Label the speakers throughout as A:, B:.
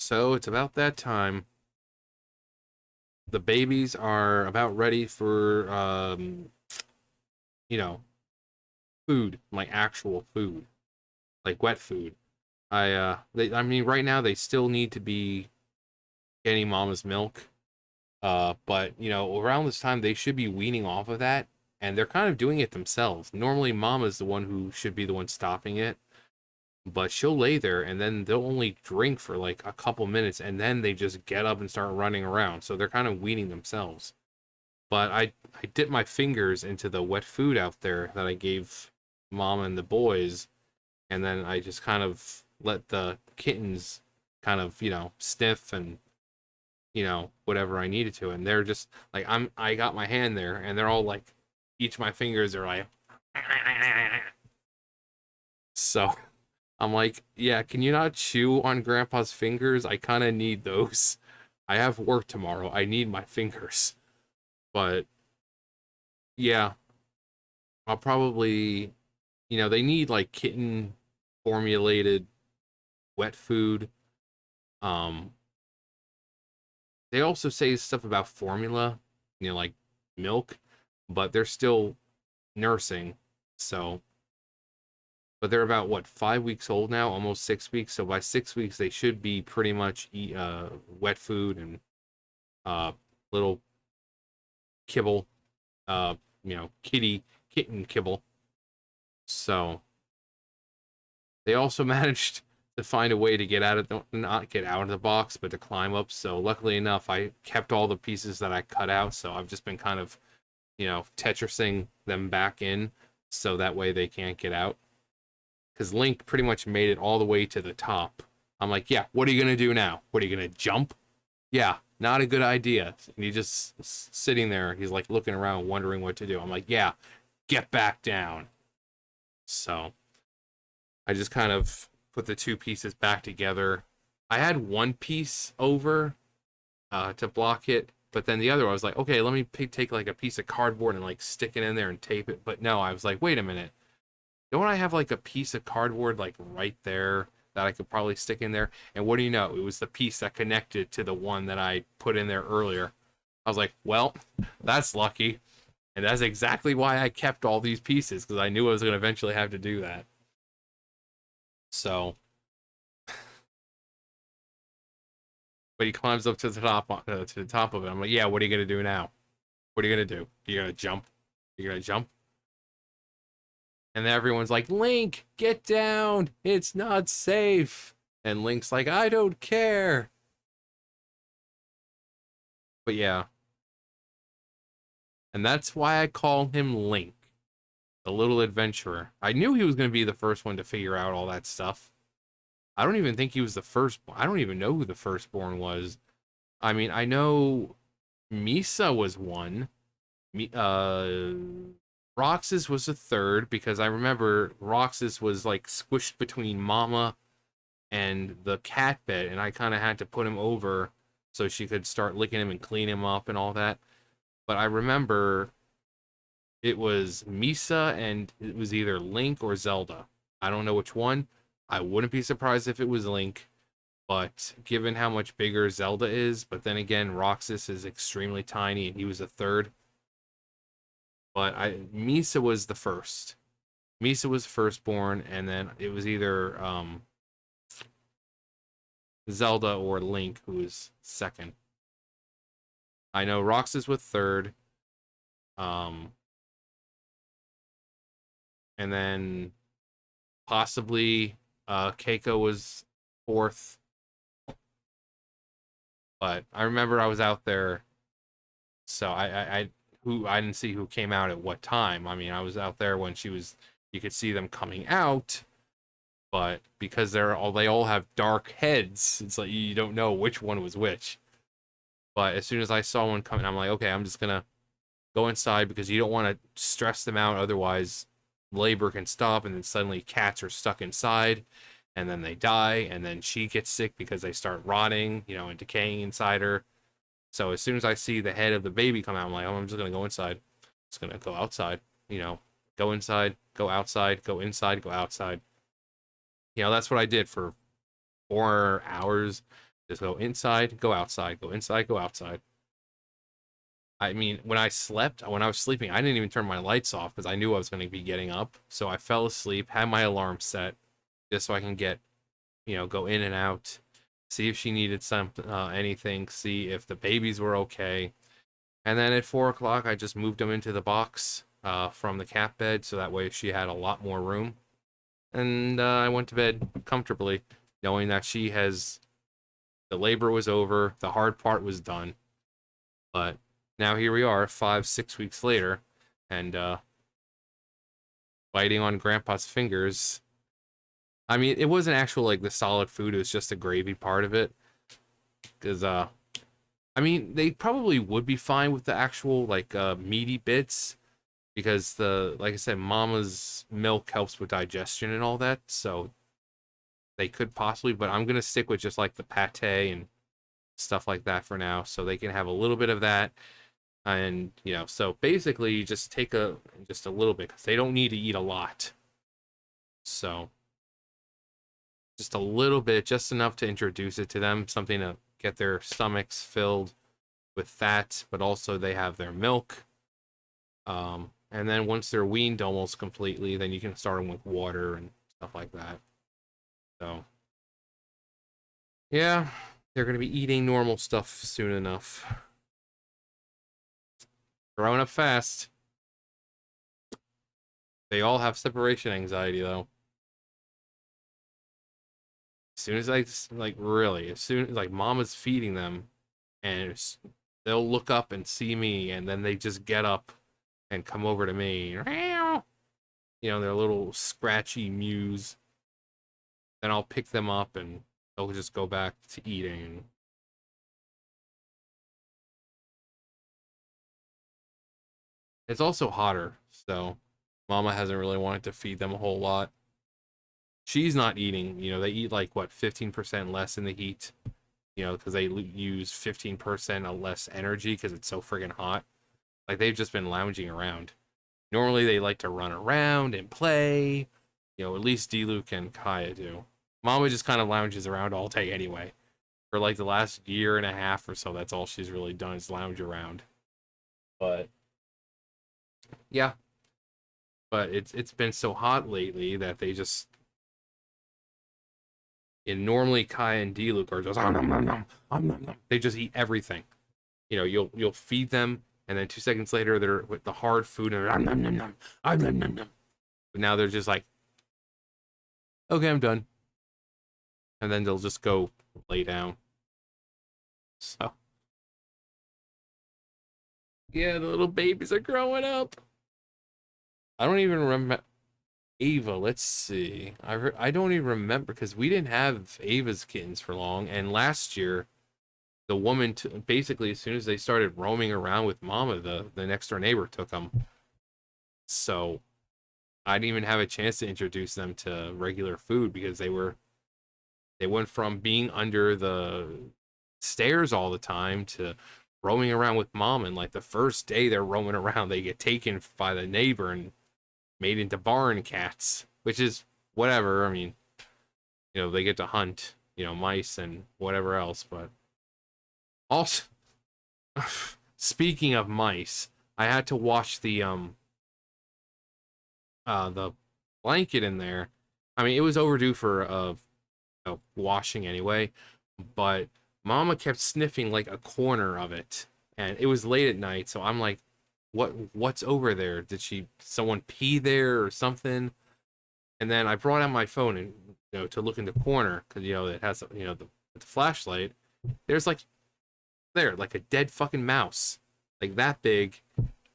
A: So it's about that time. The babies are about ready for you know, food, like actual food, like wet food. I mean right now they still need to be getting mama's milk. But around this time they should be weaning off of that, and they're kind of doing it themselves. Normally mama's the one who should be the one stopping it, but she'll lay there and then they'll only drink for like a couple minutes and then they just get up and start running around. So they're kind of weaning themselves. But I dipped my fingers into the wet food out there that I gave mom and the boys, and then I just kind of let the kittens kind of, sniff and, whatever I needed to. And they're just like I got my hand there and they're all like each of my fingers are like so I'm like, yeah, can you not chew on grandpa's fingers? I kind of need those. I have work tomorrow. I need my fingers. But yeah, I'll probably, they need like kitten formulated wet food. Um, they also say stuff about formula, like milk, but they're still nursing. So, but they're about what, 5 weeks old now, almost 6 weeks. So by 6 weeks, they should be pretty much wet food and uh, little kibble, uh, kitten kibble. So they also managed to find a way to get out of not get out of the box, but to climb up. So luckily enough, I kept all the pieces that I cut out. So I've just been kind of, Tetrising them back in, so that way they can't get out. Because Link pretty much made it all the way to the top. I'm like, yeah, what are you gonna do now? What are you gonna jump? Yeah, not a good idea. And he's just sitting there. He's like looking around, wondering what to do. I'm like, yeah, get back down. So I just kind of put the two pieces back together. I had one piece over to block it, but then the other I was like, okay, let me take like a piece of cardboard and like stick it in there and tape it. But no, I was like, wait a minute. Don't I have like a piece of cardboard like right there that I could probably stick in there? And what do you know? It was the piece that connected to the one that I put in there earlier. I was like, well, that's lucky. And that's exactly why I kept all these pieces, because I knew I was going to eventually have to do that. So, but he climbs up to the top of it. I'm like, yeah, what are you going to do now? What are you going to do? You going to jump? You going to jump? And then everyone's like, Link, get down. It's not safe. And Link's like, I don't care. But yeah, and that's why I call him Link, the little adventurer. I knew he was going to be the first one to figure out all that stuff. I don't even think he was the first. I don't even know who the firstborn was. I mean, I know Misa was one. Roxas was a third, because I remember Roxas was like squished between Mama and the cat bed, and I kind of had to put him over so she could start licking him and clean him up and all that. But I remember it was Misa and it was either Link or Zelda. I don't know which one. I wouldn't be surprised if it was Link, but given how much bigger Zelda is, but then again, Roxas is extremely tiny and he was a third. But Misa was the first. Misa was firstborn, and then it was either Zelda or Link who was second. I know Roxas was third. Um, and then possibly Keiko was fourth. But I remember I was out there, so I didn't see who came out at what time. I mean, I was out there when you could see them coming out, but because they all have dark heads, it's like you don't know which one was which. But as soon as I saw one coming, I'm like, okay, I'm just gonna go inside, because you don't want to stress them out, otherwise labor can stop and then suddenly cats are stuck inside and then they die, and then she gets sick because they start rotting, and decaying inside her. So as soon as I see the head of the baby come out, I'm like, oh, I'm just gonna go inside. Just gonna go outside, go inside, go outside, go inside, go outside. That's what I did for 4 hours. Just go inside, go outside, go inside, go outside. I mean, when I slept, when I was sleeping, I didn't even turn my lights off because I knew I was going to be getting up. So I fell asleep, had my alarm set just so I can get, go in and out, see if she needed anything, see if the babies were okay. And then at 4 o'clock, I just moved them into the box from the cat bed so that way she had a lot more room. And I went to bed comfortably, knowing that the labor was over, the hard part was done. But now here we are, 5, 6 weeks later, and biting on Grandpa's fingers. I mean, it wasn't actual like the solid food; it was just the gravy part of it. Because I mean, they probably would be fine with the actual like meaty bits, because like I said, Mama's milk helps with digestion and all that, so they could possibly. But I'm gonna stick with just like the pate and stuff like that for now, so they can have a little bit of that. And so basically you just take just a little bit because they don't need to eat a lot. So just a little bit, just enough to introduce it to them, something to get their stomachs filled with fat, but also they have their milk. And then once they're weaned almost completely, then you can start them with water and stuff like that. So yeah, they're gonna be eating normal stuff soon enough. Growing up fast. They all have separation anxiety though. As soon as as soon as like Mama's feeding them, and they'll look up and see me, and then they just get up and come over to me. Their little scratchy mews. Then I'll pick them up and they'll just go back to eating. It's also hotter, so Mama hasn't really wanted to feed them a whole lot. She's not eating. They eat like what 15% less in the heat. Because they use 15% less energy because it's so friggin' hot. Like they've just been lounging around. Normally they like to run around and play. At least D-Luke and Kaya do. Mama just kind of lounges around all day anyway. For like the last year and a half or so, that's all she's really done is lounge around. But yeah, but it's been so hot lately that they just and normally Kaya and D-Luke are just nom, nom, nom, nom, nom, nom. They just eat everything. You'll feed them, and then 2 seconds later they're with the hard food and they're nom, nom, nom, nom, nom, nom, nom. But now they're just like, okay, I'm done, and then they'll just go lay down. So yeah, the little babies are growing up. I don't even remember Ava. Let's see. I don't even remember because we didn't have Ava's kittens for long, and last year the woman basically as soon as they started roaming around with Mama, the next door neighbor took them. So I didn't even have a chance to introduce them to regular food because they went from being under the stairs all the time to roaming around with Mom. And like the first day they're roaming around, they get taken by the neighbor and made into barn cats, which is whatever. I mean, they get to hunt, mice and whatever else. But also, speaking of mice, I had to wash the blanket in there. I mean, it was overdue for washing anyway, but Mama kept sniffing like a corner of it, and it was late at night, so I'm like, what's over there? Did someone pee there or something? And then I brought out my phone and to look in the corner because it has the flashlight. There's like a dead fucking mouse, like that big.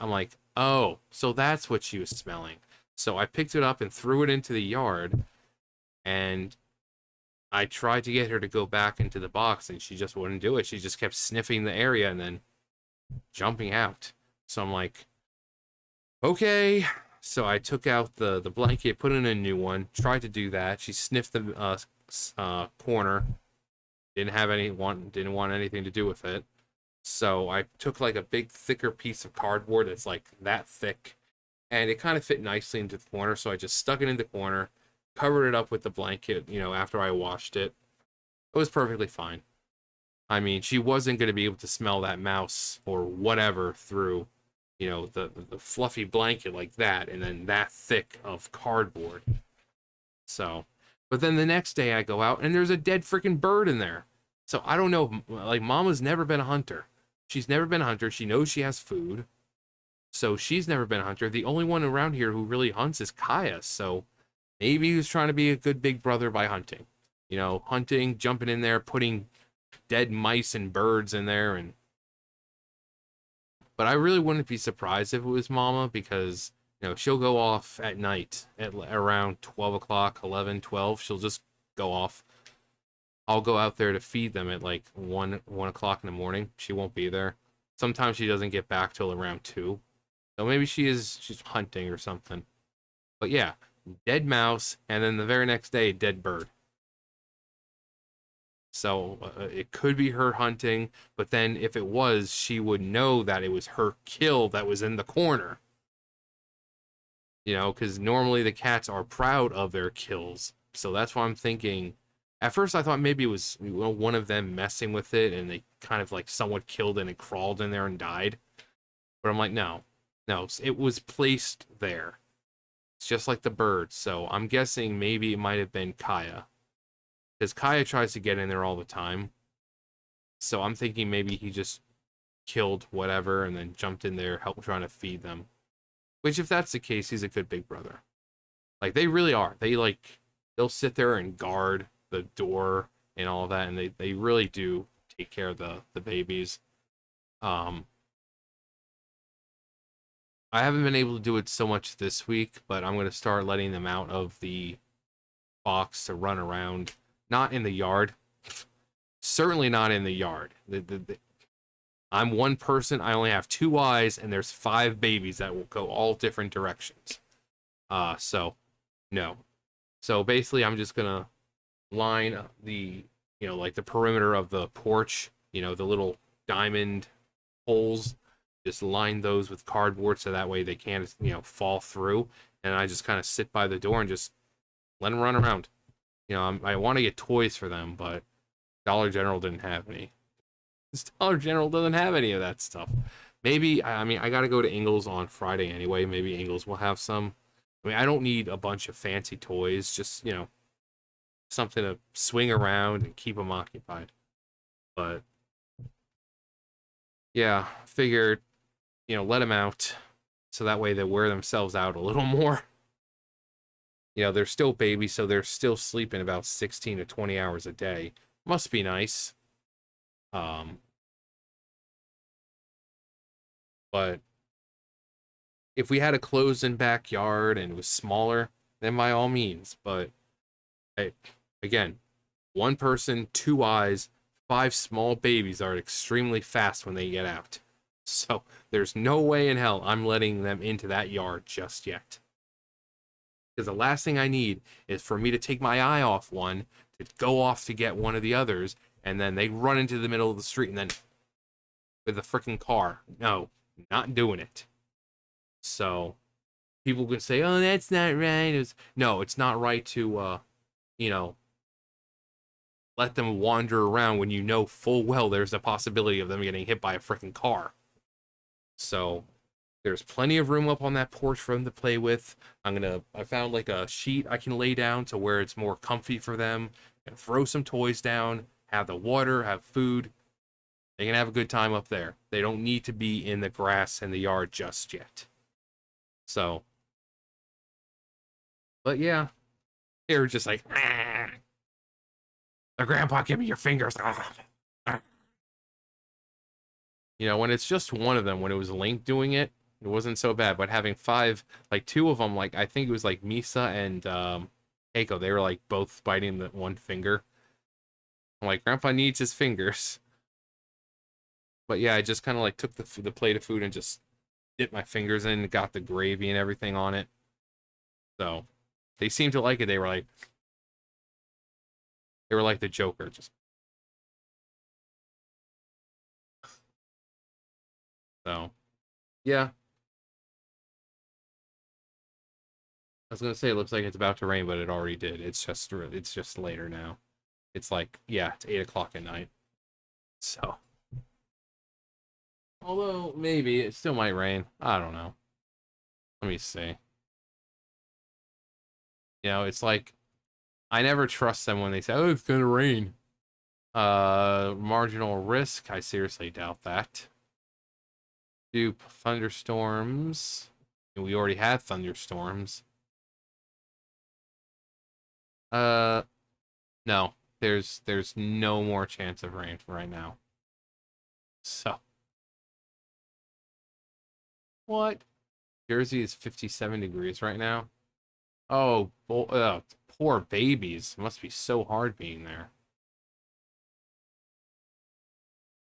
A: I'm like, oh, so that's what she was smelling. So I picked it up and threw it into the yard, and I tried to get her to go back into the box, and she just wouldn't do it. She just kept sniffing the area and then jumping out. So I'm like, okay. So I took out the blanket, put in a new one, tried to do that. She sniffed the corner, didn't want anything to do with it. So I took like a big thicker piece of cardboard that's like that thick, and it kind of fit nicely into the corner. So I just stuck it in the corner, covered it up with the blanket. After I washed it, it was perfectly fine. I mean, she wasn't going to be able to smell that mouse or whatever through, the fluffy blanket like that, and then that thick of cardboard. So, but then the next day I go out and there's a dead freaking bird in there. So I don't know. Like, Mama's never been a hunter. She's never been a hunter. She knows she has food. So she's never been a hunter. The only one around here who really hunts is Kaya. So maybe he was trying to be a good big brother by hunting. Hunting, jumping in there, putting dead mice and birds in there. But I really wouldn't be surprised if it was Mama, because she'll go off at night at around 12 o'clock, 11, 12. She'll just go off. I'll go out there to feed them at like 1 o'clock in the morning. She won't be there. Sometimes she doesn't get back till around 2. So maybe she's hunting or something. But yeah, dead mouse, and then the very next day, dead bird. So it could be her hunting, but then if it was, she would know that it was her kill that was in the corner. Because normally the cats are proud of their kills. So that's why I'm thinking. At first, I thought maybe it was one of them messing with it, and they kind of like someone killed it and crawled in there and died. But I'm like, no, it was placed there. It's just like the bird. So I'm guessing maybe it might have been Kaya, because Kaya tries to get in there all the time. So I'm thinking maybe he just killed whatever and then jumped in there, helped trying to feed them. Which, if that's the case, he's a good big brother. Like, they really are. They'll sit there and guard the door and all that, and they really do take care of the babies. I haven't been able to do it so much this week, but I'm going to start letting them out of the box to run around. Not in the yard. Certainly not in the yard. I'm one person. I only have 2 eyes, and there's 5 babies that will go all different directions. So no. So basically, I'm just gonna line the, like the perimeter of the porch. The little diamond holes. Just line those with cardboard so that way they can't, fall through. And I just kind of sit by the door and just let them run around. I want to get toys for them, but Dollar General didn't have any. Dollar General doesn't have any of that stuff. Maybe, I mean, I got to go to Ingles on Friday anyway. Maybe Ingles will have some. I mean, I don't need a bunch of fancy toys. Just, something to swing around and keep them occupied. But, yeah, figured, let them out so that way they wear themselves out a little more. They're still babies, so they're still sleeping about 16 to 20 hours a day. Must be nice. But if we had a closed-in backyard and it was smaller, then by all means. But again, 1 person, 2 eyes, 5 small babies are extremely fast when they get out. So there's no way in hell I'm letting them into that yard just yet. Because the last thing I need is for me to take my eye off one, to go off to get one of the others, and then they run into the middle of the street and then with a freaking car. No, not doing it. So people can say, "Oh, that's not right." No, it's not right to, you know, let them wander around when you know full well there's a possibility of them getting hit by a freaking car. So there's plenty of room up on that porch for them to play with. I found like a sheet I can lay down to where it's more comfy for them, and throw some toys down, have the water, have food. They can have a good time up there. They don't need to be in the grass in the yard just yet. So, but yeah, they're just like, ah. Grandpa, give me your fingers. When it's just one of them, when it was Link doing it, it wasn't so bad. But having 5, like 2 of them, like I think it was like Misa and Keiko, they were like both biting the one finger. I'm like, Grandpa needs his fingers. But yeah, I just kind of like took the plate of food and just dipped my fingers in and got the gravy and everything on it. So they seemed to like it. They were like the Joker, just so yeah. I was gonna say it looks like it's about to rain, but it already did. It's just later now. It's like, yeah, it's 8 o'clock at night. So, although maybe it still might rain. I don't know. Let me see. You know, it's like I never trust them when they say, "Oh, it's gonna rain." Marginal risk. I seriously doubt that. Do thunderstorms. We already had thunderstorms. Uh, no. There's no more chance of rain right now. So what? Jersey is 57 degrees right now. Oh, poor babies. It must be so hard being there.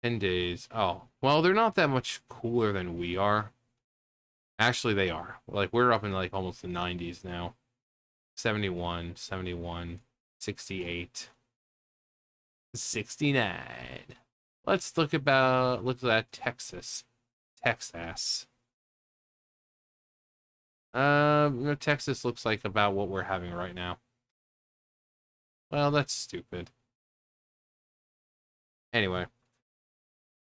A: 10 days. Oh, well, they're not that much cooler than we are. Actually, they are. Like, we're up in, like, almost the 90s now. 71, 71, 68, 69. Look at that Texas. Texas. Texas looks like about what we're having right now. Well, that's stupid. Anyway,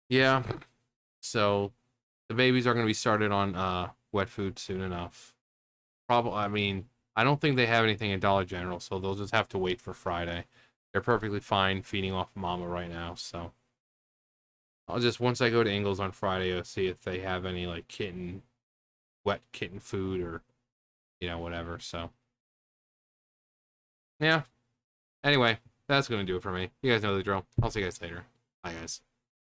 A: yeah. So the babies are going to be started on wet food soon enough. Probably, I mean, I don't think they have anything in Dollar General, so they'll just have to wait for Friday. They're perfectly fine feeding off Mama right now, so I'll just once I go to Ingles on Friday, I'll see if they have any like wet kitten food or whatever. So yeah. Anyway, that's gonna do it for me. You guys know the drill. I'll see you guys later. Bye, guys.